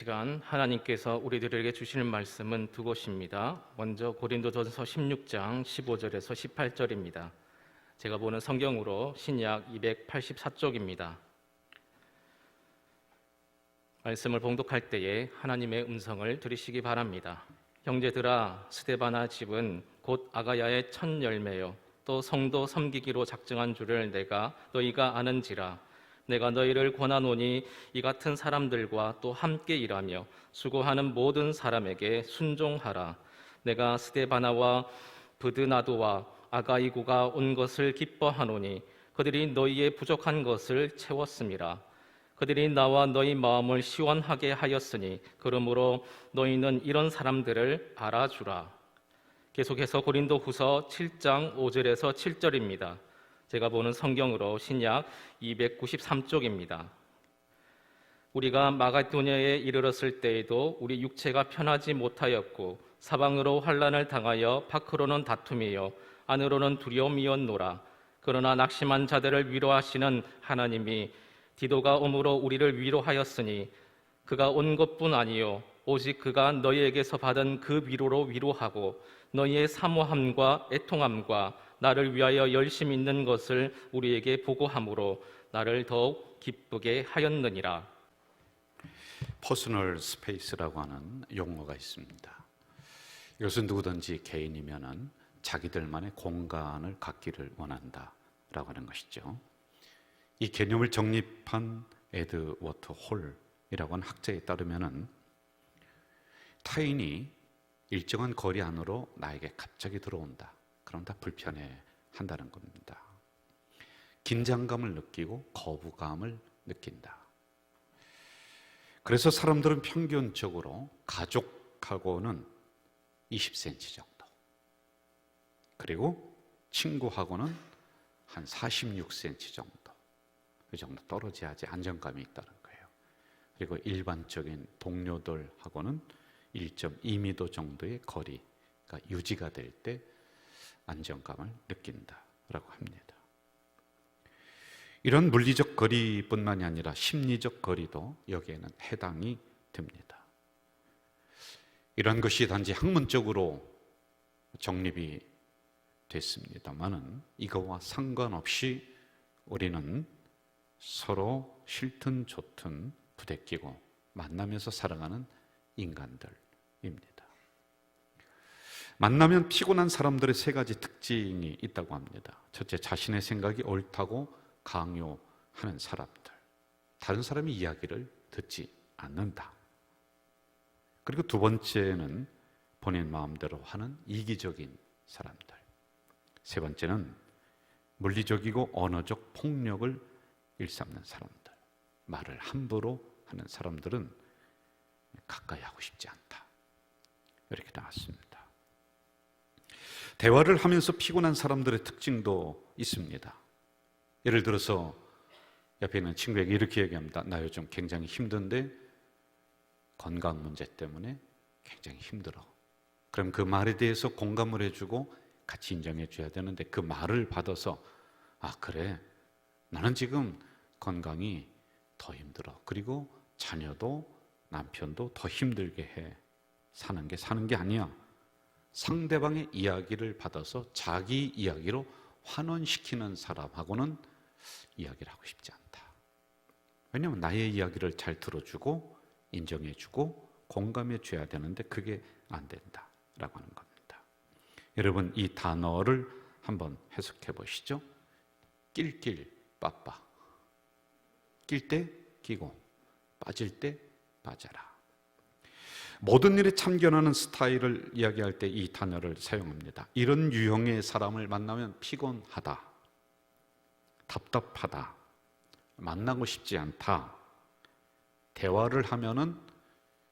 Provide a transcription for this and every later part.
시간 하나님께서 우리들에게 주시는 말씀은 두 곳입니다. 먼저 고린도전서 16장 15절에서 18절입니다. 제가 보는 성경으로 신약 284쪽입니다. 말씀을 봉독할 때에 하나님의 음성을 들으시기 바랍니다. 형제들아, 스데바나 집은 곧 아가야의 첫 열매요 또 성도 섬기기로 작정한 줄을 너희가 아는지라. 내가 너희를 권하노니 이 같은 사람들과 또 함께 일하며 수고하는 모든 사람에게 순종하라. 내가 스데바나와 브드나도와 아가이고가 온 것을 기뻐하노니 그들이 너희의 부족한 것을 채웠음이라. 그들이 나와 너희 마음을 시원하게 하였으니 그러므로 너희는 이런 사람들을 알아주라. 계속해서 고린도후서 7장 5절에서 7절입니다. 제가 보는 성경으로 신약 293쪽입니다. 우리가 마게도냐에 이르렀을 때에도 우리 육체가 편하지 못하였고 사방으로 환난을 당하여 밖으로는 다툼이요 안으로는 두려움이었노라. 그러나 낙심한 자들을 위로하시는 하나님이 디도가 오므로 우리를 위로하였으니 그가 온 것뿐 아니요 오직 그가 너희에게서 받은 그 위로로 위로하고 너희의 사모함과 애통함과 나를 위하여 열심 있는 것을 우리에게 보고함으로 나를 더욱 기쁘게 하였느니라. 퍼스널 스페이스라고 하는 용어가 있습니다. 이것은 누구든지 개인이면은 자기들만의 공간을 갖기를 원한다라고 하는 것이죠. 이 개념을 정립한 에드워드 홀이라고 하는 학자에 따르면은 타인이 일정한 거리 안으로 나에게 갑자기 들어온다. 그럼 다 불편해 한다는 겁니다. 긴장감을 느끼고 거부감을 느낀다. 그래서 사람들은 평균적으로 가족하고는 20cm 정도, 그리고 친구하고는 한 46cm 정도, 그 정도 떨어져야지 안정감이 있다는 거예요. 그리고 일반적인 동료들하고는 1.2m 정도의 거리가 유지가 될 때 안정감을 느낀다라고 합니다. 이런 물리적 거리뿐만이 아니라 심리적 거리도 여기에는 해당이 됩니다. 이런 것이 단지 학문적으로 정립이 됐습니다만은 이거와 상관없이 우리는 서로 싫든 좋든 부대끼고 만나면서 살아가는 인간들입니다. 만나면 피곤한 사람들의 세 가지 특징이 있다고 합니다. 첫째, 자신의 생각이 옳다고 강요하는 사람들, 다른 사람의 이야기를 듣지 않는다. 그리고 두 번째는 본인 마음대로 하는 이기적인 사람들, 세 번째는 물리적이고 언어적 폭력을 일삼는 사람들, 말을 함부로 하는 사람들은 가까이 하고 싶지 않다. 이렇게 나왔습니다. 대화를 하면서 피곤한 사람들의 특징도 있습니다. 예를 들어서 옆에 있는 친구에게 이렇게 얘기합니다. 나 요즘 굉장히 힘든데 건강 문제 때문에 굉장히 힘들어. 그럼 그 말에 대해서 공감을 해주고 같이 인정해 줘야 되는데 그 말을 받아서 아 그래, 나는 지금 건강이 더 힘들어. 그리고 자녀도 남편도 더 힘들게 해. 사는 게 아니야. 상대방의 이야기를 받아서 자기 이야기로 환원시키는 사람하고는 이야기를 하고 싶지 않다. 왜냐하면 나의 이야기를 잘 들어주고 인정해주고 공감해줘야 되는데 그게 안 된다라고 하는 겁니다. 여러분, 이 단어를 한번 해석해 보시죠. 낄낄 빠빠. 낄 때 끼고 빠질 때 빠져라. 모든 일에 참견하는 스타일을 이야기할 때 이 단어를 사용합니다. 이런 유형의 사람을 만나면 피곤하다, 답답하다, 만나고 싶지 않다, 대화를 하면은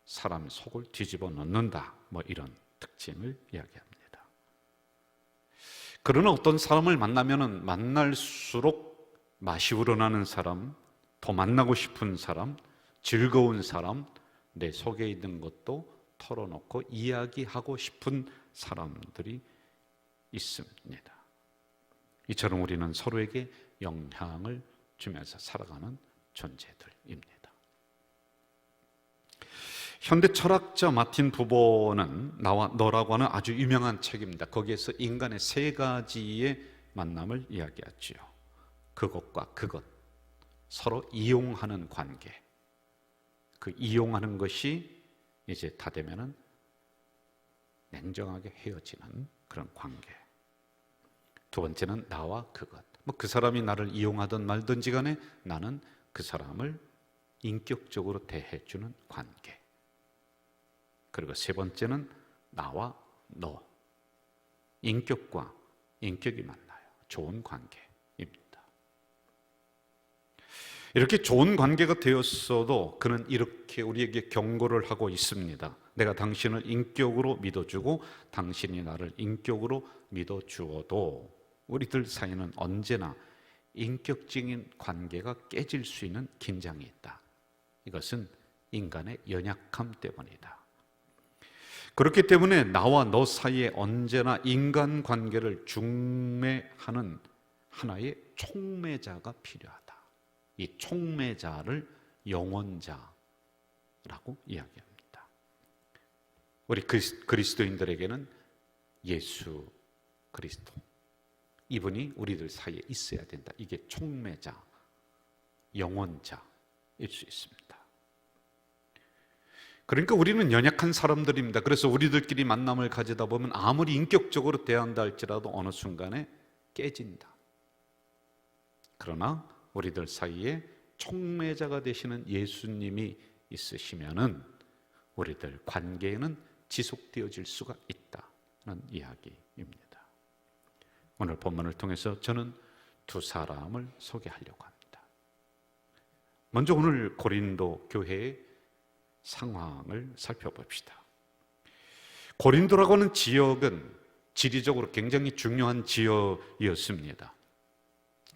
사람 속을 뒤집어 놓는다, 뭐 이런 특징을 이야기합니다. 그러나 어떤 사람을 만나면은 만날수록 맛이 우러나는 사람, 더 만나고 싶은 사람, 즐거운 사람, 내 속에 있는 것도 털어놓고 이야기하고 싶은 사람들이 있습니다. 이처럼 우리는 서로에게 영향을 주면서 살아가는 존재들입니다. 현대 철학자 마틴 부버는 나와 너라고 하는 아주 유명한 책입니다. 거기에서 인간의 세 가지의 만남을 이야기하지요. 그것과 그것, 서로 이용하는 관계. 그 이용하는 것이 이제 다 되면은 냉정하게 헤어지는 그런 관계. 두 번째는 나와 그것. 그 사람이 나를 이용하든 말든지 간에 나는 그 사람을 인격적으로 대해주는 관계. 그리고 세 번째는 나와 너. 인격과 인격이 만나요. 좋은 관계입니다. 이렇게 좋은 관계가 되었어도 그는 이렇게 우리에게 경고를 하고 있습니다. 내가 당신을 인격으로 믿어주고 당신이 나를 인격으로 믿어주어도 우리들 사이는 언제나 인격적인 관계가 깨질 수 있는 긴장이 있다. 이것은 인간의 연약함 때문이다. 그렇기 때문에 나와 너 사이에 언제나 인간관계를 중매하는 하나의 촉매자가 필요하다. 이 촉매자를 영혼자라고 이야기합니다. 우리 그리스도인들에게는 예수 그리스도, 이분이 우리들 사이에 있어야 된다. 이게 촉매자, 영혼자일 수 있습니다. 그러니까 우리는 연약한 사람들입니다. 그래서 우리들끼리 만남을 가지다 보면 아무리 인격적으로 대한다 할지라도 어느 순간에 깨진다. 그러나 우리들 사이에 촉매자가 되시는 예수님이 있으시면은 우리들 관계에는 지속되어질 수가 있다는 이야기입니다. 오늘 본문을 통해서 저는 두 사람을 소개하려고 합니다. 먼저 오늘 고린도 교회의 상황을 살펴봅시다. 고린도라고 하는 지역은 지리적으로 굉장히 중요한 지역이었습니다.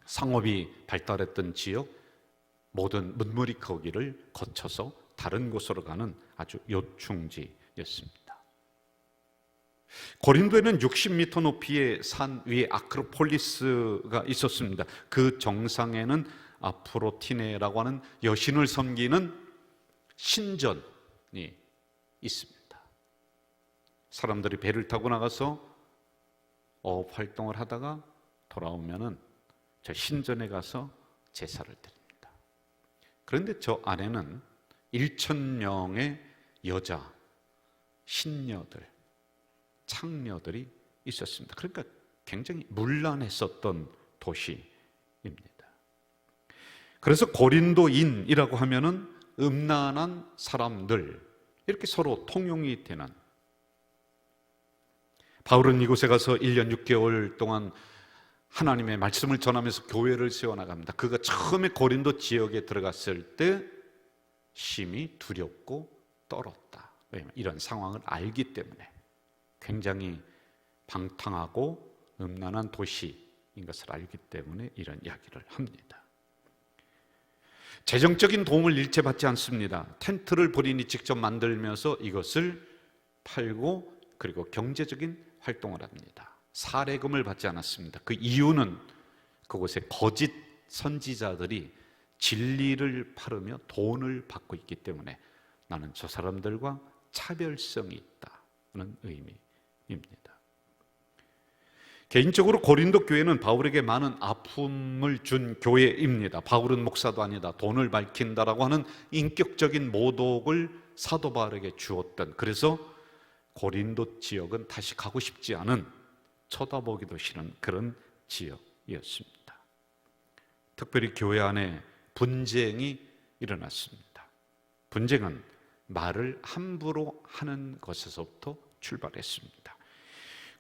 상업이 발달했던 지역, 모든 문물이 거기를 거쳐서 다른 곳으로 가는 아주 요충지였습니다. 고린도에는 60m 높이의 산 위에 아크로폴리스가 있었습니다. 그 정상에는 아프로티네라고 하는 여신을 섬기는 신전이 있습니다. 사람들이 배를 타고 나가서 어업 활동을 하다가 돌아오면은 저 신전에 가서 제사를 드립니다. 그런데 저 안에는 1,000명의 여자 신녀들, 창녀들이 있었습니다. 그러니까 굉장히 문란했었던 도시입니다. 그래서 고린도인이라고 하면은 음란한 사람들, 이렇게 서로 통용이 되는. 바울은 이곳에 가서 1년 6개월 동안 하나님의 말씀을 전하면서 교회를 세워나갑니다. 그가 처음에 고린도 지역에 들어갔을 때 심히 두렵고 떨었다. 왜냐하면 이런 상황을 알기 때문에 굉장히 방탕하고 음란한 도시인 것을 알기 때문에 이런 이야기를 합니다. 재정적인 도움을 일체 받지 않습니다. 텐트를 본인이 직접 만들면서 이것을 팔고 그리고 경제적인 활동을 합니다. 사례금을 받지 않았습니다. 그 이유는 그곳에 거짓 선지자들이 진리를 팔으며 돈을 받고 있기 때문에 나는 저 사람들과 차별성이 있다는 의미입니다. 개인적으로 고린도 교회는 바울에게 많은 아픔을 준 교회입니다. 바울은 목사도 아니다, 돈을 밝힌다라고 하는 인격적인 모독을 사도 바울에게 주었던, 그래서 고린도 지역은 다시 가고 싶지 않은, 쳐다보기도 싫은 그런 지역이었습니다. 특별히 교회 안에 분쟁이 일어났습니다. 분쟁은 말을 함부로 하는 것에서부터 출발했습니다.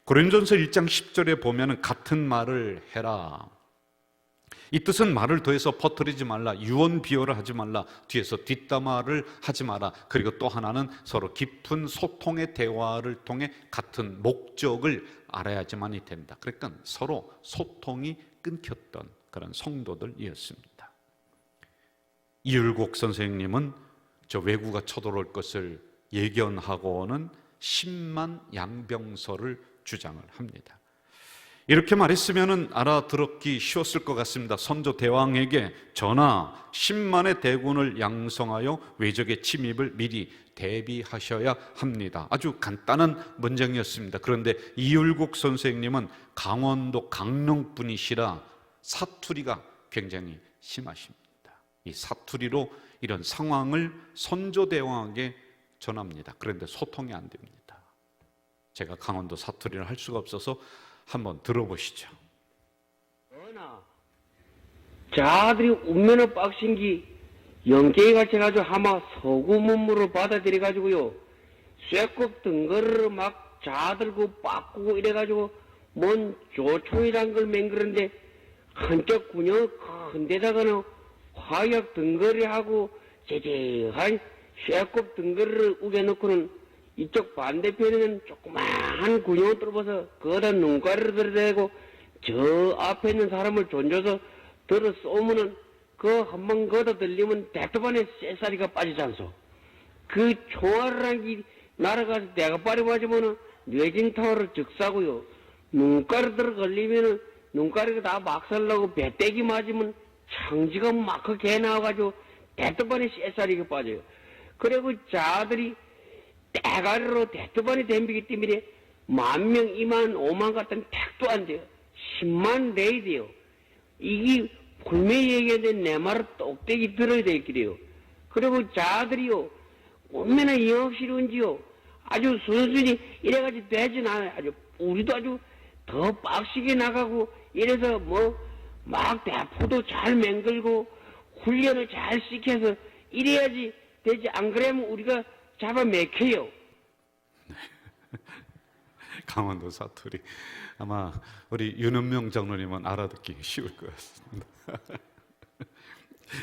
고린도전서 1장 10절에 보면 같은 말을 해라. 이 뜻은 말을 더해서 퍼뜨리지 말라, 유언 비어를 하지 말라, 뒤에서 뒷담화를 하지 마라. 그리고 또 하나는 서로 깊은 소통의 대화를 통해 같은 목적을 알아야지만이 된다. 그러니까 서로 소통이 끊겼던 그런 성도들이었습니다. 이율곡 선생님은 저 왜구가 쳐들어올 것을 예견하고는 10만 양병설을 주장을 합니다. 이렇게 말했으면 알아들었기 쉬웠을 것 같습니다. 선조 대왕에게 전하 10만의 대군을 양성하여 외적의 침입을 미리 대비하셔야 합니다. 아주 간단한 문장이었습니다. 그런데 이율국 선생님은 강원도 강릉 분이시라 사투리가 굉장히 심하십니다. 이 사투리로 이런 상황을 선조 대왕에게 전합니다. 그런데 소통이 안 됩니다. 제가 강원도 사투리를 할 수가 없어서 한번 들어보시죠. 자들이 운면허 빡신기 영계에 갇혀가지고 하마 서구문무로 받아들여가지고요 쇠꼭 등거를 막 자들고 빠꾸고 이래가지고 뭔 조총이란 걸 맹그런데 한쪽 군영 큰 데다가는 화약 등거리하고 제제한 쇠꼭 등거리를 우겨놓고는 이쪽 반대편에는 조그마한 군용을 뚫어서 거기다 눈가리를 들어대고 저 앞에 있는 사람을 존줘서 들어 쏘면은 그 한 번 거다 들리면 대토반에 쇠사리가 빠지지 않소. 그 총알이라는 게 날아가서 대가빠리 맞으면은 뇌진타워를 즉사고요. 눈가리 들어 걸리면은 눈가리가 다 막살나고 배때기 맞으면 창지가 막 개 나와가지고 대토반에 쇠사리가 빠져요. 그리고 자들이 대가리로 대토반이 댐비기 때문에 10,000명, 2만, 5만 같은 택도 안 돼요. 10만 내야 돼요. 이게 불매 얘기하는데 내 말을 똑대기 들어야 되겠래요. 그리고 자들이요, 얼마나 영업시려운지요. 아주 순순히 이래가지고 되진 않아요. 아주, 우리도 아주 더 빡시게 나가고, 이래서 막 대포도 잘 맹글고, 훈련을 잘 시켜서 이래야지 되지. 안 그러면 우리가 잡아 맥혀요. 강원도 사투리. 아마 우리 윤은명 장로님은 알아듣기 쉬울 것 같습니다.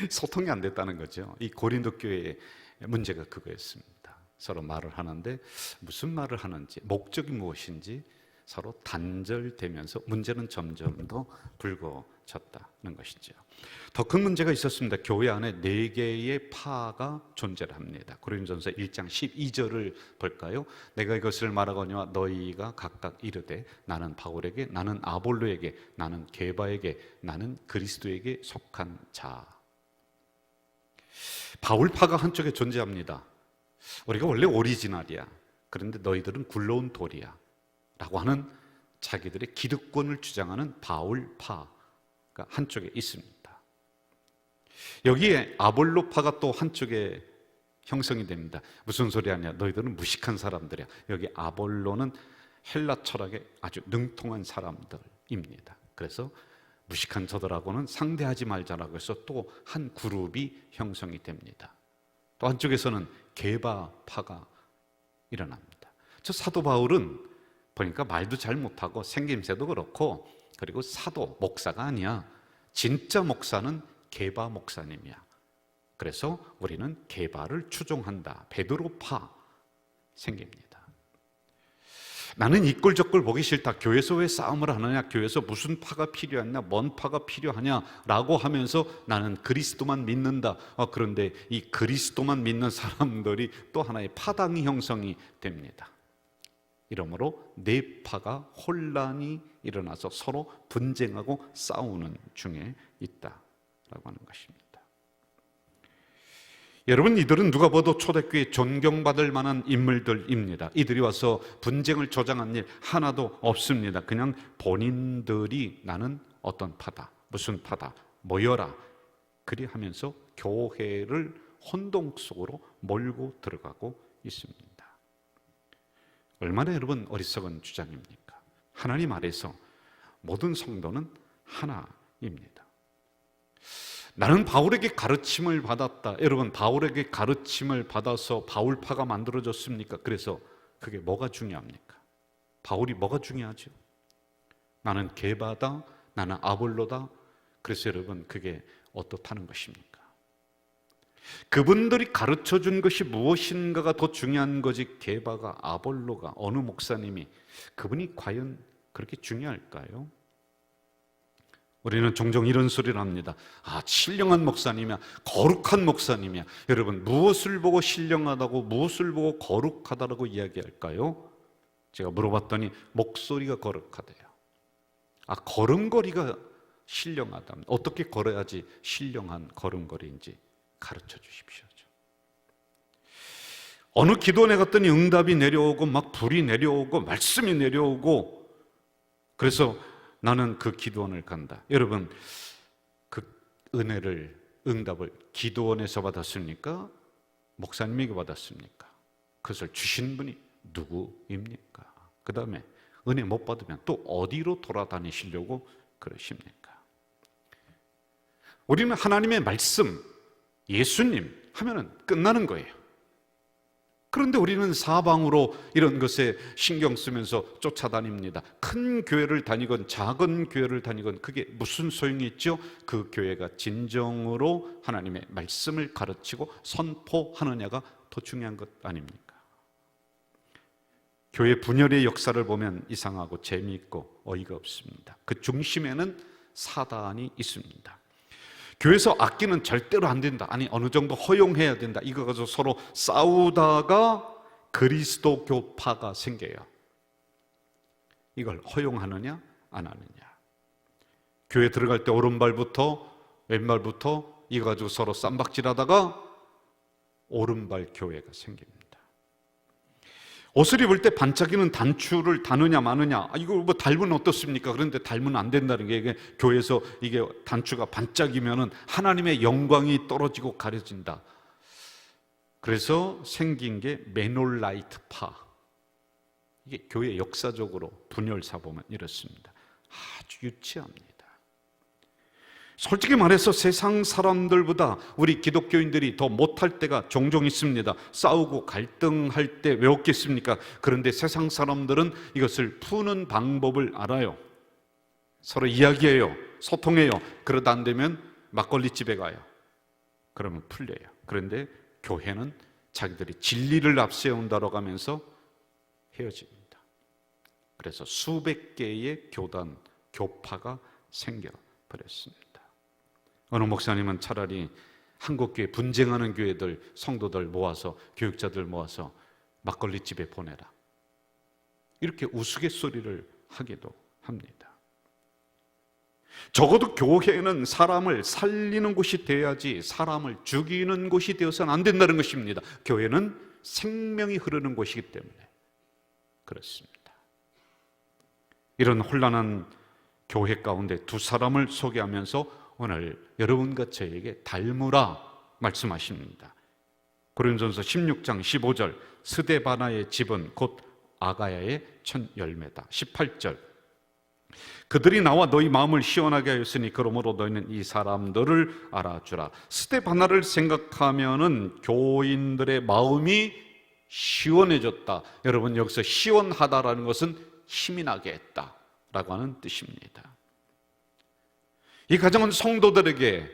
소통이 안 됐다는 거죠. 이 고린도 교회의 문제가 그거였습니다. 서로 말을 하는데 무슨 말을 하는지, 목적이 무엇인지 서로 단절되면서 문제는 점점 더 불거졌다는 것이죠. 더 큰 문제가 있었습니다. 교회 안에 4개의 파가 존재를 합니다. 고린도전서 1장 12절을 볼까요? 내가 이것을 말하거니와 너희가 각각 이르되 나는 바울에게, 나는 아볼로에게, 나는 게바에게, 나는 그리스도에게 속한 자. 바울파가 한쪽에 존재합니다. 우리가 원래 오리지널이야. 그런데 너희들은 굴러온 돌이야 라고 하는 자기들의 기득권을 주장하는 바울파가 한쪽에 있습니다. 여기에 아볼로파가 또 한쪽에 형성이 됩니다. 무슨 소리 하냐? 너희들은 무식한 사람들이야. 여기 아볼로는 헬라 철학에 아주 능통한 사람들입니다. 그래서 무식한 저들하고는 상대하지 말자라고 해서 또 한 그룹이 형성이 됩니다. 또 한쪽에서는 게바파가 일어납니다. 저 사도 바울은 보니까 말도 잘 못하고 생김새도 그렇고, 그리고 사도, 목사가 아니야. 진짜 목사는 게바 목사님이야. 그래서 우리는 게바를 추종한다. 베드로파 생깁니다. 나는 이 꼴 저 꼴 보기 싫다. 교회에서 왜 싸움을 하느냐? 교회에서 무슨 파가 필요하냐? 뭔 파가 필요하냐? 라고 하면서 나는 그리스도만 믿는다. 그런데 이 그리스도만 믿는 사람들이 또 하나의 파당이 형성이 됩니다. 이러므로 4파가 혼란이 일어나서 서로 분쟁하고 싸우는 중에 있다라고 하는 것입니다. 여러분, 이들은 누가 봐도 초대교회 존경받을 만한 인물들입니다. 이들이 와서 분쟁을 조장한 일 하나도 없습니다. 그냥 본인들이 나는 어떤 파다, 무슨 파다, 모여라 그리 하면서 교회를 혼동 속으로 몰고 들어가고 있습니다. 얼마나 여러분 어리석은 주장입니까? 하나님 아래서 모든 성도는 하나입니다. 나는 바울에게 가르침을 받았다. 여러분, 바울에게 가르침을 받아서 바울파가 만들어졌습니까? 그래서 그게 뭐가 중요합니까? 바울이 뭐가 중요하죠? 나는 게바다, 나는 아볼로다. 그래서 여러분, 그게 어떻다는 것입니까? 그분들이 가르쳐준 것이 무엇인가가 더 중요한 거지, 게바가, 아볼로가, 어느 목사님이, 그분이 과연 그렇게 중요할까요? 우리는 종종 이런 소리를 합니다. 신령한 목사님이야, 거룩한 목사님이야. 여러분, 무엇을 보고 신령하다고, 무엇을 보고 거룩하다고 이야기할까요? 제가 물어봤더니 목소리가 거룩하대요. 걸음걸이가 신령하다면 어떻게 걸어야지 신령한 걸음걸이인지 가르쳐 주십시오. 어느 기도원에 갔더니 응답이 내려오고 막 불이 내려오고 말씀이 내려오고, 그래서 나는 그 기도원을 간다. 여러분, 그 은혜를, 응답을 기도원에서 받았습니까? 목사님에게 받았습니까? 그것을 주신 분이 누구입니까? 그 다음에 은혜 못 받으면 또 어디로 돌아다니시려고 그러십니까? 우리는 하나님의 말씀, 예수님 하면은 끝나는 거예요. 그런데 우리는 사방으로 이런 것에 신경 쓰면서 쫓아다닙니다. 큰 교회를 다니건 작은 교회를 다니건 그게 무슨 소용이 있죠? 그 교회가 진정으로 하나님의 말씀을 가르치고 선포하느냐가 더 중요한 것 아닙니까? 교회 분열의 역사를 보면 이상하고 재미있고 어이가 없습니다. 그 중심에는 사단이 있습니다. 교회에서 악기는 절대로 안 된다. 아니, 어느 정도 허용해야 된다. 이거 가지고 서로 싸우다가 그리스도교파가 생겨요. 이걸 허용하느냐 안 하느냐. 교회 들어갈 때 오른발부터 왼발부터 이거 가지고 서로 쌈박질하다가 오른발 교회가 생깁니다. 옷을 입을 때 반짝이는 단추를 다느냐 마느냐, 이거 뭐 달면 어떻습니까? 그런데 달면 안 된다는 게, 이게 교회에서 이게 단추가 반짝이면은 하나님의 영광이 떨어지고 가려진다. 그래서 생긴 게 메놀라이트파. 이게 교회 역사적으로 분열사 보면 이렇습니다. 아주 유치합니다. 솔직히 말해서 세상 사람들보다 우리 기독교인들이 더 못할 때가 종종 있습니다. 싸우고 갈등할 때 왜 없겠습니까? 그런데 세상 사람들은 이것을 푸는 방법을 알아요. 서로 이야기해요. 소통해요. 그러다 안 되면 막걸리집에 가요. 그러면 풀려요. 그런데 교회는 자기들이 진리를 앞세운다고 하면서 헤어집니다. 그래서 수백 개의 교단, 교파가 생겨버렸습니다. 어느 목사님은 차라리 한국교회 분쟁하는 교회들, 성도들 모아서, 교육자들 모아서 막걸리집에 보내라, 이렇게 우스갯소리를 하기도 합니다. 적어도 교회는 사람을 살리는 곳이 돼야지 사람을 죽이는 곳이 되어서는 안 된다는 것입니다. 교회는 생명이 흐르는 곳이기 때문에 그렇습니다. 이런 혼란한 교회 가운데 두 사람을 소개하면서 오늘 여러분과 저에게 닮으라 말씀하십니다. 고린도전서 16장 15절, 스데바나의 집은 곧 아가야의 첫 열매다. 18절, 그들이 나와 너희 마음을 시원하게 하였으니 그러므로 너희는 이 사람들을 알아주라. 스데바나를 생각하면은 교인들의 마음이 시원해졌다. 여러분, 여기서 시원하다라는 것은 힘이 나게 했다라고 하는 뜻입니다. 이 가정은 성도들에게,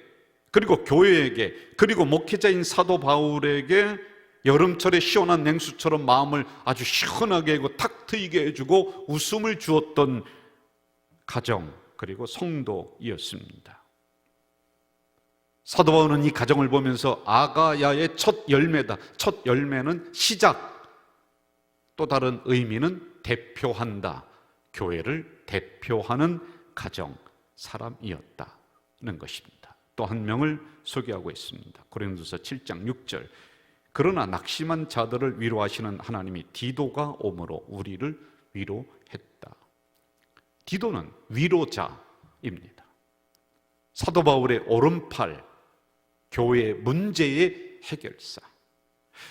그리고 교회에게, 그리고 목회자인 사도 바울에게 여름철에 시원한 냉수처럼 마음을 아주 시원하게 하고 탁 트이게 해주고 웃음을 주었던 가정, 그리고 성도이었습니다. 사도 바울은 이 가정을 보면서 아가야의 첫 열매다. 첫 열매는 시작, 또 다른 의미는 대표한다. 교회를 대표하는 가정, 사람이었다는 것입니다. 또 한 명을 소개하고 있습니다. 고린도서 7장 6절, 그러나 낙심한 자들을 위로하시는 하나님이 디도가 오므로 우리를 위로했다. 디도는 위로자입니다. 사도 바울의 오른팔, 교회의 문제의 해결사.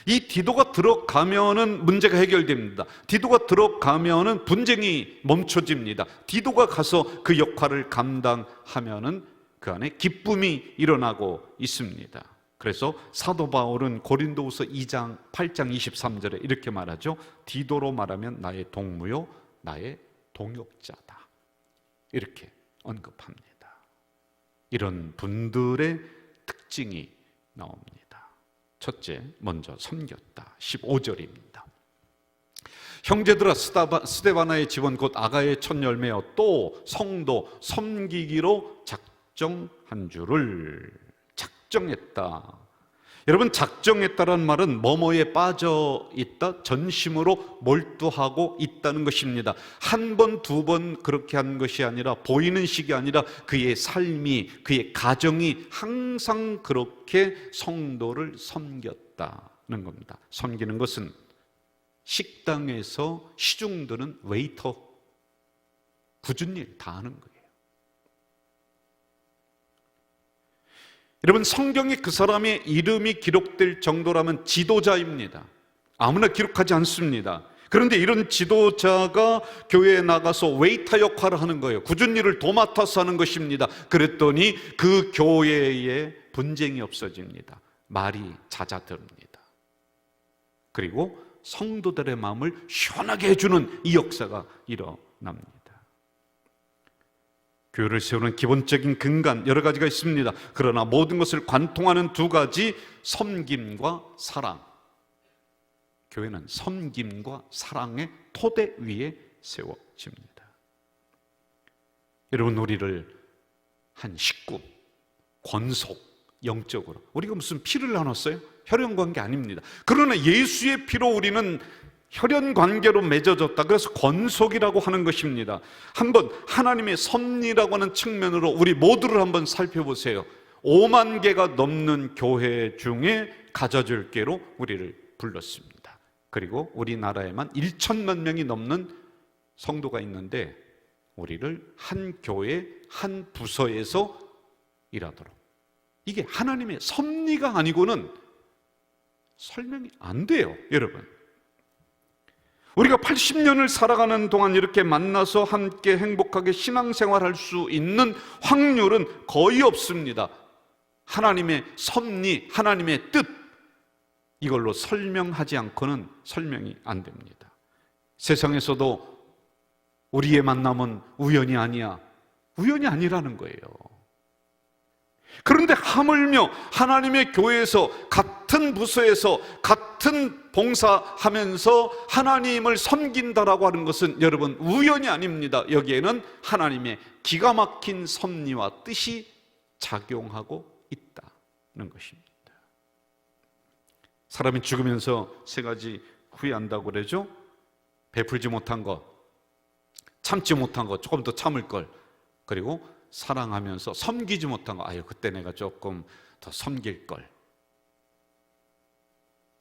이 디도가 들어가면은 문제가 해결됩니다. 디도가 들어가면은 분쟁이 멈춰집니다. 디도가 가서 그 역할을 감당하면은 그 안에 기쁨이 일어나고 있습니다. 그래서 사도 바울은 고린도후서 2장 8장 23절에 이렇게 말하죠. 디도로 말하면 나의 동무요 나의 동역자다, 이렇게 언급합니다. 이런 분들의 특징이 나옵니다. 첫째, 먼저 섬겼다. 15절입니다. 형제들아, 스데바나의 집은 곧 아가의 첫 열매여 또 성도 섬기기로 작정한 줄을, 작정했다. 여러분, 작정했다라는 말은 뭐뭐에 빠져 있다, 전심으로 몰두하고 있다는 것입니다. 한 번, 두 번 그렇게 한 것이 아니라, 보이는 식이 아니라 그의 삶이, 그의 가정이 항상 그렇게 성도를 섬겼다는 겁니다. 섬기는 것은 식당에서 시중 드는 웨이터 굳은 일 다 하는 거예요. 여러분, 성경에 그 사람의 이름이 기록될 정도라면 지도자입니다. 아무나 기록하지 않습니다. 그런데 이런 지도자가 교회에 나가서 웨이터 역할을 하는 거예요. 굳은 일을 도맡아서 하는 것입니다. 그랬더니 그 교회에 분쟁이 없어집니다. 말이 잦아듭니다. 그리고 성도들의 마음을 시원하게 해주는 이 역사가 일어납니다. 교회를 세우는 기본적인 근간 여러 가지가 있습니다. 그러나 모든 것을 관통하는 두 가지, 섬김과 사랑. 교회는 섬김과 사랑의 토대 위에 세워집니다. 여러분, 우리를 한 식구, 권속, 영적으로 우리가 무슨 피를 나눴어요? 혈연 관계 아닙니다. 그러나 예수의 피로 우리는 혈연 관계로 맺어졌다. 그래서 권속이라고 하는 것입니다. 한번 하나님의 섭리라고 하는 측면으로 우리 모두를 한번 살펴보세요. 5만 개가 넘는 교회 중에 가져줄게로 우리를 불렀습니다. 그리고 우리나라에만 1천만 명이 넘는 성도가 있는데 우리를 한 교회, 한 부서에서 일하도록. 이게 하나님의 섭리가 아니고는 설명이 안 돼요, 여러분. 우리가 80년을 살아가는 동안 이렇게 만나서 함께 행복하게 신앙생활할 수 있는 확률은 거의 없습니다. 하나님의 섭리, 하나님의 뜻, 이걸로 설명하지 않고는 설명이 안 됩니다. 세상에서도 우리의 만남은 우연이 아니야, 우연이 아니라는 거예요. 그런데 하물며 하나님의 교회에서 같은 부서에서 같은 봉사하면서 하나님을 섬긴다라고 하는 것은 여러분 우연이 아닙니다. 여기에는 하나님의 기가 막힌 섭리와 뜻이 작용하고 있다는 것입니다. 사람이 죽으면서 세 가지 후회한다고 그러죠. 베풀지 못한 것, 참지 못한 것, 조금 더 참을 걸, 그리고 사랑하면서 섬기지 못한 거, 아유 그때 내가 조금 더 섬길 걸,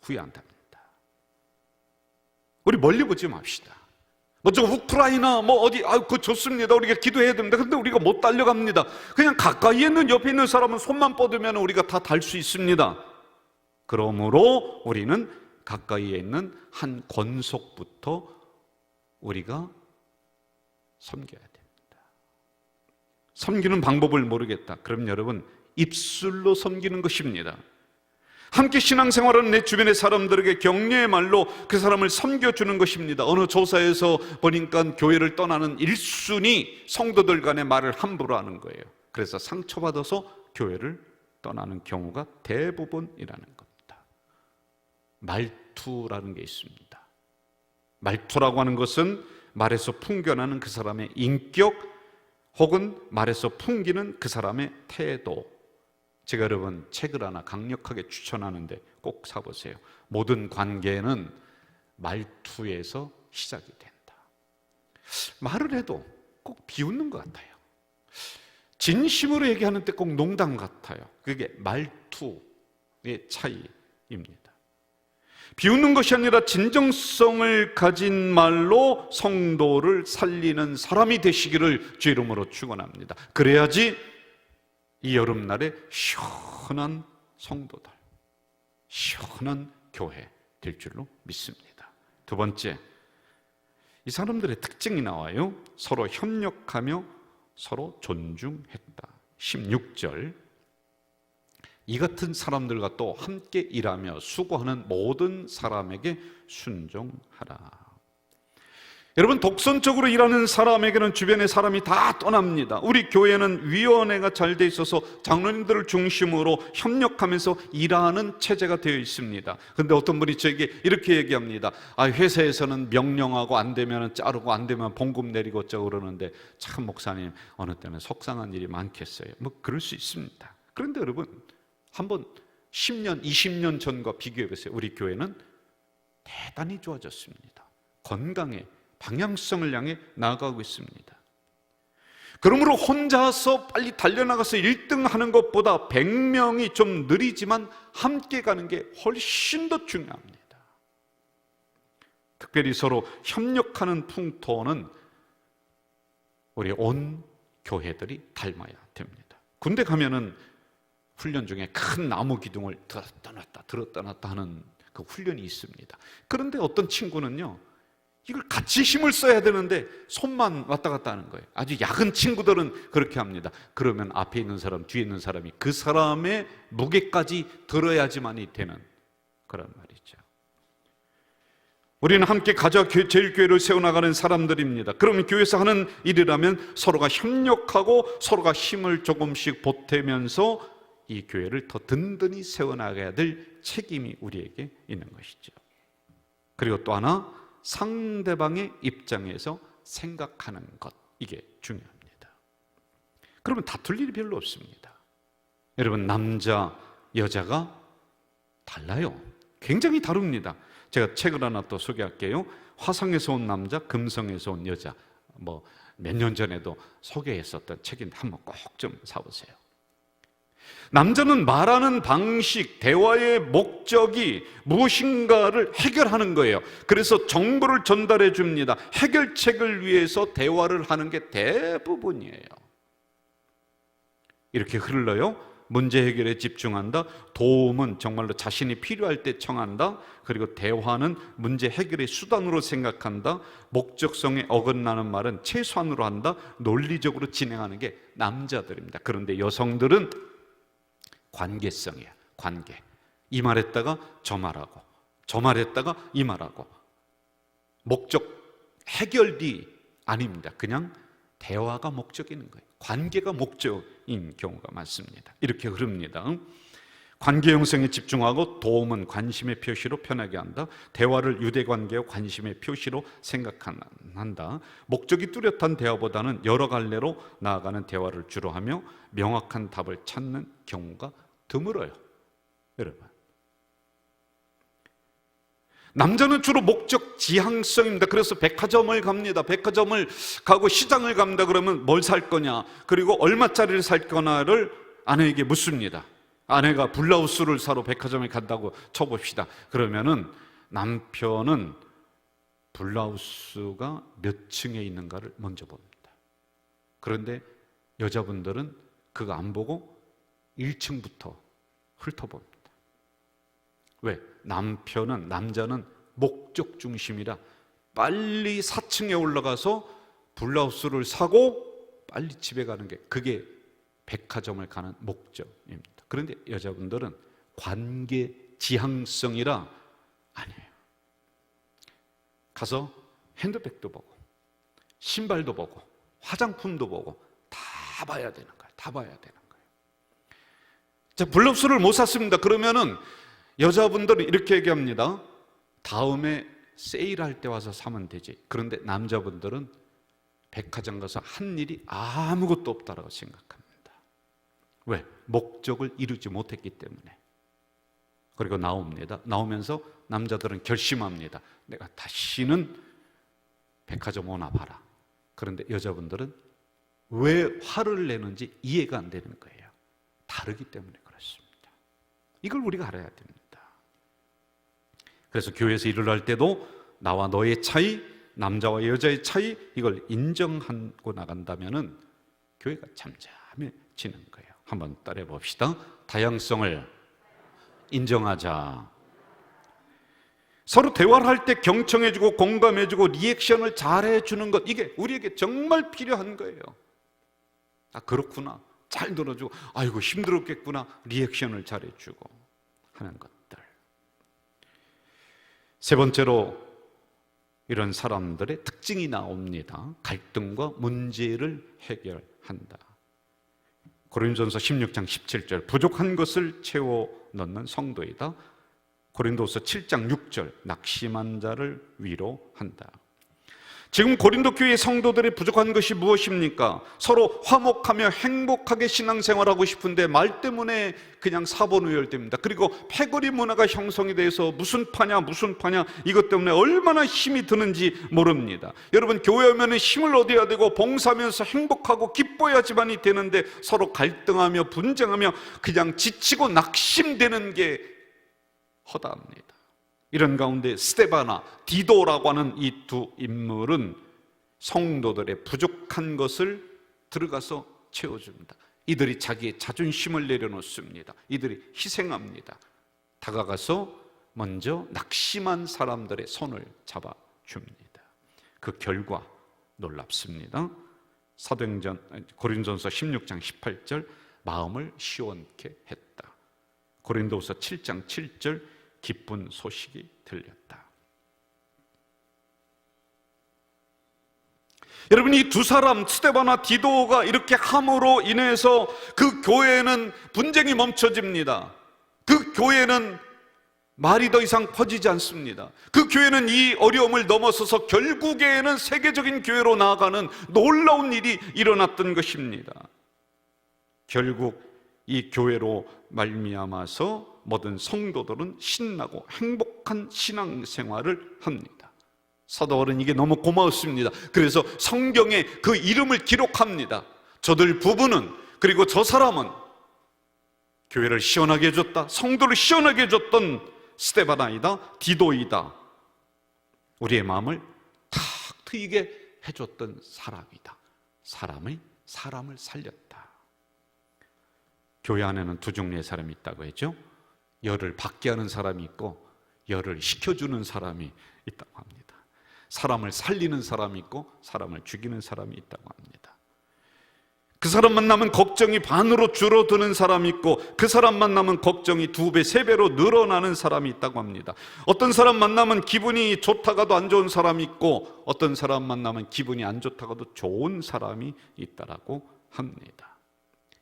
후회한답니다. 우리 멀리 보지 맙시다. 저 우크라이나 어디, 그거 좋습니다. 우리가 기도해야 됩니다. 근데 우리가 못 달려갑니다. 그냥 가까이에 있는, 옆에 있는 사람은 손만 뻗으면 우리가 다 달 수 있습니다. 그러므로 우리는 가까이에 있는 한 권속부터 우리가 섬겨야 됩니다. 섬기는 방법을 모르겠다. 그럼 여러분, 입술로 섬기는 것입니다. 함께 신앙생활하는 내 주변의 사람들에게 격려의 말로 그 사람을 섬겨주는 것입니다. 어느 조사에서 보니까 교회를 떠나는 1순위 성도들 간의 말을 함부로 하는 거예요. 그래서 상처받아서 교회를 떠나는 경우가 대부분이라는 겁니다. 말투라는 게 있습니다. 말투라고 하는 것은 말에서 풍겨나는 그 사람의 인격, 혹은 말에서 풍기는 그 사람의 태도. 제가 여러분 책을 하나 강력하게 추천하는데 꼭 사보세요. 모든 관계는 말투에서 시작이 된다. 말을 해도 꼭 비웃는 것 같아요. 진심으로 얘기하는 때 꼭 농담 같아요. 그게 말투의 차이입니다. 비웃는 것이 아니라 진정성을 가진 말로 성도를 살리는 사람이 되시기를 주 이름으로 축원합니다. 그래야지 이 여름날에 시원한 성도들, 시원한 교회 될 줄로 믿습니다. 두 번째, 이 사람들의 특징이 나와요. 서로 협력하며 서로 존중했다. 16절, 이 같은 사람들과 또 함께 일하며 수고하는 모든 사람에게 순종하라. 여러분, 독선적으로 일하는 사람에게는 주변의 사람이 다 떠납니다. 우리 교회는 위원회가 잘 돼 있어서 장로님들을 중심으로 협력하면서 일하는 체제가 되어 있습니다. 그런데 어떤 분이 저에게 이렇게 얘기합니다. 회사에서는 명령하고 안 되면 자르고 안 되면 봉급 내리고 어쩌고 그러는데 참 목사님 어느 때는 속상한 일이 많겠어요. 그럴 수 있습니다. 그런데 여러분, 한번 10년, 20년 전과 비교해 보세요. 우리 교회는 대단히 좋아졌습니다. 건강에, 방향성을 향해 나아가고 있습니다. 그러므로 혼자서 빨리 달려나가서 1등 하는 것보다 100명이 좀 느리지만 함께 가는 게 훨씬 더 중요합니다. 특별히 서로 협력하는 풍토는 우리 온 교회들이 닮아야 됩니다. 군대 가면은 훈련 중에 큰 나무 기둥을 들었다 놨다 하는 그 훈련이 있습니다. 그런데 어떤 친구는요, 이걸 같이 힘을 써야 되는데 손만 왔다 갔다 하는 거예요. 아주 약은 친구들은 그렇게 합니다. 그러면 앞에 있는 사람, 뒤에 있는 사람이 그 사람의 무게까지 들어야지만이 되는 그런 말이죠. 우리는 함께 가자 제일교회를 세워나가는 사람들입니다. 그러면 교회에서 하는 일이라면 서로가 협력하고 서로가 힘을 조금씩 보태면서 이 교회를 더 든든히 세워나가야 될 책임이 우리에게 있는 것이죠. 그리고 또 하나, 상대방의 입장에서 생각하는 것, 이게 중요합니다. 그러면 다툴 일이 별로 없습니다. 여러분, 남자, 여자가 달라요. 굉장히 다릅니다. 제가 책을 하나 또 소개할게요. 화성에서 온 남자, 금성에서 온 여자. 몇 년 전에도 소개했었던 책인데 한번 꼭 좀 사보세요. 남자는 말하는 방식, 대화의 목적이 무엇인가를 해결하는 거예요. 그래서 정보를 전달해 줍니다. 해결책을 위해서 대화를 하는 게 대부분이에요. 이렇게 흘러요. 문제 해결에 집중한다. 도움은 정말로 자신이 필요할 때 청한다. 그리고 대화는 문제 해결의 수단으로 생각한다. 목적성에 어긋나는 말은 최소한으로 한다. 논리적으로 진행하는 게 남자들입니다. 그런데 여성들은 관계성이에요. 관계. 이 말했다가 저 말하고, 저 말했다가 이 말하고. 목적 해결이 아닙니다. 그냥 대화가 목적인 거예요. 관계가 목적인 경우가 많습니다. 이렇게 흐릅니다. 관계 형성에 집중하고 도움은 관심의 표시로 편하게 한다. 대화를 유대관계와 관심의 표시로 생각한다. 목적이 뚜렷한 대화보다는 여러 갈래로 나아가는 대화를 주로 하며 명확한 답을 찾는 경우가 드물어요. 여러분, 남자는 주로 목적 지향성입니다. 그래서 백화점을 갑니다. 백화점을 가고 시장을 갑니다. 그러면 뭘 살 거냐, 그리고 얼마짜리를 살 거냐를 아내에게 묻습니다. 아내가 블라우스를 사러 백화점에 간다고 쳐봅시다. 그러면은 남편은 블라우스가 몇 층에 있는가를 먼저 봅니다. 그런데 여자분들은 그거 안 보고 1층부터 훑어봅니다. 왜? 남자는 목적 중심이라 빨리 4층에 올라가서 블라우스를 사고 빨리 집에 가는 게, 그게 백화점을 가는 목적입니다. 그런데 여자분들은 관계 지향성이라 아니에요. 가서 핸드백도 보고 신발도 보고 화장품도 보고 다 봐야 되는 거예요. 다 봐야 되는 거예요. 자, 블라우스를 못 샀습니다. 그러면은 여자분들은 이렇게 얘기합니다. 다음에 세일할 때 와서 사면 되지. 그런데 남자분들은 백화점 가서 한 일이 아무것도 없다라고 생각합니다. 왜? 목적을 이루지 못했기 때문에. 그리고 나옵니다. 나오면서 남자들은 결심합니다. 내가 다시는 백화점 오나 봐라. 그런데 여자분들은 왜 화를 내는지 이해가 안 되는 거예요. 다르기 때문에 그렇습니다. 이걸 우리가 알아야 됩니다. 그래서 교회에서 일을 할 때도 나와 너의 차이, 남자와 여자의 차이, 이걸 인정하고 나간다면은 교회가 잠잠해지는 거예요. 한번 따라해 봅시다. 다양성을 인정하자. 서로 대화를 할 때 경청해주고 공감해주고 리액션을 잘해주는 것, 이게 우리에게 정말 필요한 거예요. 아, 그렇구나. 잘 들어주고, 아이고 힘들었겠구나. 리액션을 잘해주고 하는 것들. 세 번째로 이런 사람들의 특징이 나옵니다. 갈등과 문제를 해결한다. 고린도전서 16장 17절, 부족한 것을 채워 넣는 성도이다. 고린도서 7장 6절, 낙심한 자를 위로한다. 지금 고린도 교회 성도들의 부족한 것이 무엇입니까? 서로 화목하며 행복하게 신앙생활하고 싶은데 말 때문에 그냥 사본우열됩니다. 그리고 패거리 문화가 형성이 돼서 무슨 파냐 이것 때문에 얼마나 힘이 드는지 모릅니다. 여러분, 교회 오면 힘을 얻어야 되고 봉사하면서 행복하고 기뻐야지만이 되는데 서로 갈등하며 분쟁하며 그냥 지치고 낙심되는 게 허다합니다. 이런 가운데 스데바나, 디도라고 하는 이 두 인물은 성도들의 부족한 것을 들어가서 채워줍니다. 이들이 자기의 자존심을 내려놓습니다. 이들이 희생합니다. 다가가서 먼저 낙심한 사람들의 손을 잡아줍니다. 그 결과 놀랍습니다. 사도행전 고린도전서 16장 18절, 마음을 시원케 했다. 고린도후서 7장 7절, 기쁜 소식이 들렸다. 여러분, 이 두 사람 스데바나 디도가 이렇게 함으로 인해서 그 교회는 분쟁이 멈춰집니다. 그 교회는 말이 더 이상 퍼지지 않습니다. 그 교회는 이 어려움을 넘어서서 결국에는 세계적인 교회로 나아가는 놀라운 일이 일어났던 것입니다. 결국 이 교회로 말미암아서 모든 성도들은 신나고 행복한 신앙생활을 합니다. 사도 바울은 이게 너무 고마웠습니다. 그래서 성경에 그 이름을 기록합니다. 저들 부부는, 그리고 저 사람은 교회를 시원하게 해줬다, 성도를 시원하게 해줬던 스데바나이다, 디도이다. 우리의 마음을 탁 트이게 해줬던 사람이다. 사람을 살렸다. 교회 안에는 두 종류의 사람이 있다고 했죠. 열을 받게 하는 사람이 있고 열을 식혀주는 사람이 있다고 합니다. 사람을 살리는 사람이 있고 사람을 죽이는 사람이 있다고 합니다. 그 사람 만나면 걱정이 반으로 줄어드는 사람이 있고 그 사람 만나면 걱정이 2배, 3배로 늘어나는 사람이 있다고 합니다. 어떤 사람 만나면 기분이 좋다가도 안 좋은 사람이 있고 어떤 사람 만나면 기분이 안 좋다가도 좋은 사람이 있다라고 합니다.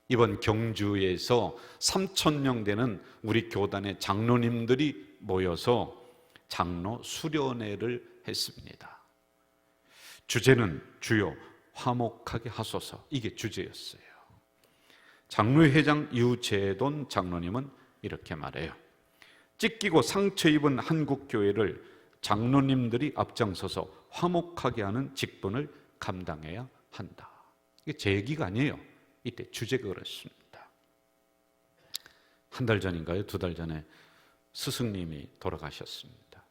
이번 경주에서 3,000명 되는 우리 교단의 장로님들이 모여서 장로 수련회를 했습니다. 주제는 주여 화목하게 하소서, 이게 주제였어요. 장로회장 유재돈 장로님은 이렇게 말해요. 찢기고 상처 입은 한국교회를 장로님들이 앞장서서 화목하게 하는 직분을 감당해야 한다. 이게 제 얘기가 아니에요. 이때 주제가 그렇습니다. 한 달 전인가요? 2달 전에 스승님이 돌아가셨습니다.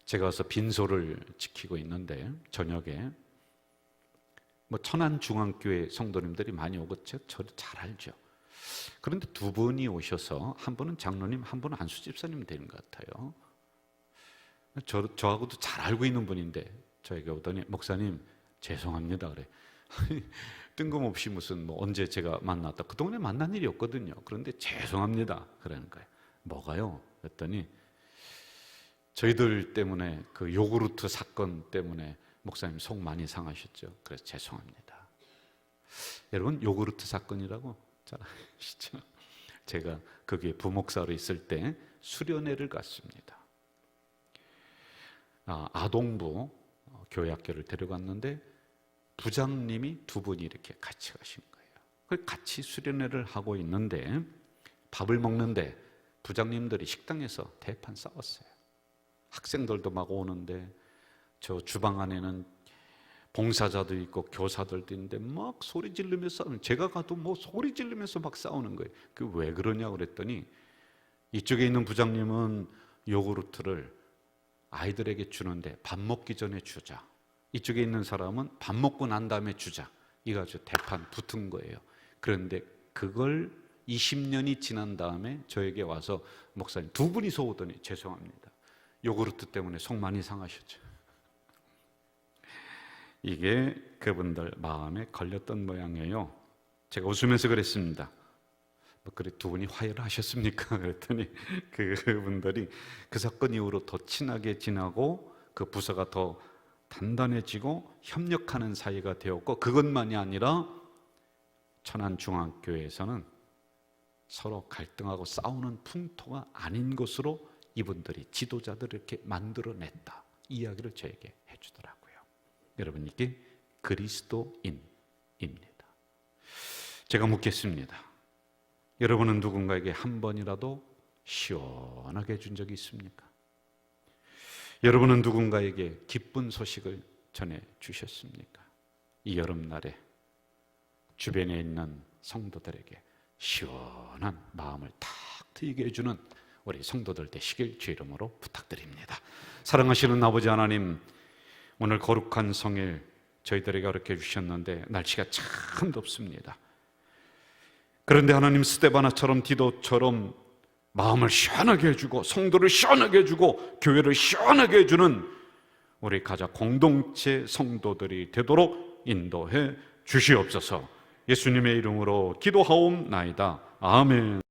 제가 와서 빈소를 지키고 있는데 저녁에 천안중앙교회 성도님들이 많이 오겠죠. 저도 잘 알죠. 그런데 2분이 오셔서 한 분은 장로님, 한 분은 안수 집사님 되는 것 같아요. 저하고도 잘 알고 있는 분인데 저에게 오더니 목사님 죄송합니다 그래. 뜬금없이 무슨 언제 제가 만났다, 그동안에 만난 일이 없거든요. 그런데 죄송합니다 그러는 거예요. 뭐가요? 그랬더니 저희들 때문에 그 요구르트 사건 때문에 목사님 속 많이 상하셨죠. 그래서 죄송합니다. 여러분, 요구르트 사건이라고 잘 아시죠? 제가 거기에 부목사로 있을 때 수련회를 갔습니다. 아동부 교회학교를 데려갔는데 부장님이 2분이 이렇게 같이 가신 거예요. 같이 수련회를 하고 있는데 밥을 먹는데 부장님들이 식당에서 대판 싸웠어요. 학생들도 막 오는데 저 주방 안에는 봉사자도 있고 교사들도 있는데 막 소리 지르면서 싸우는, 제가 가도 소리 지르면서 막 싸우는 거예요. 그 왜 그러냐고 그랬더니 이쪽에 있는 부장님은 요구르트를 아이들에게 주는데 밥 먹기 전에 주자, 이쪽에 있는 사람은 밥 먹고 난 다음에 주자, 이가지고 대판 붙은 거예요. 그런데 그걸 20년이 지난 다음에 저에게 와서 목사님 2분이서 오더니 죄송합니다, 요구르트 때문에 속 많이 상하셨죠. 이게 그분들 마음에 걸렸던 모양이에요. 제가 웃으면서 그랬습니다. 그래 2분이 화해를 하셨습니까? 그랬더니 그분들이 그 사건 이후로 더 친하게 지나고 그 부서가 더 단단해지고 협력하는 사이가 되었고, 그것만이 아니라 천안중앙교회에서는 서로 갈등하고 싸우는 풍토가 아닌 것으로 이분들이 지도자들을 이렇게 만들어냈다, 이 이야기를 저에게 해주더라고요. 여러분, 이게 그리스도인입니다. 제가 묻겠습니다. 여러분은 누군가에게 한 번이라도 시원하게 해준 적이 있습니까? 여러분은 누군가에게 기쁜 소식을 전해 주셨습니까? 이 여름날에 주변에 있는 성도들에게 시원한 마음을 탁 트이게 해주는 우리 성도들 되시길 주 이름으로 부탁드립니다. 사랑하시는 아버지 하나님, 오늘 거룩한 성일 저희들에게 이렇게 주셨는데 날씨가 참 덥습니다. 그런데 하나님, 스데바나처럼 디도처럼 마음을 시원하게 해주고 성도를 시원하게 해주고 교회를 시원하게 해주는 우리 가자 공동체 성도들이 되도록 인도해 주시옵소서. 예수님의 이름으로 기도하옵나이다. 아멘.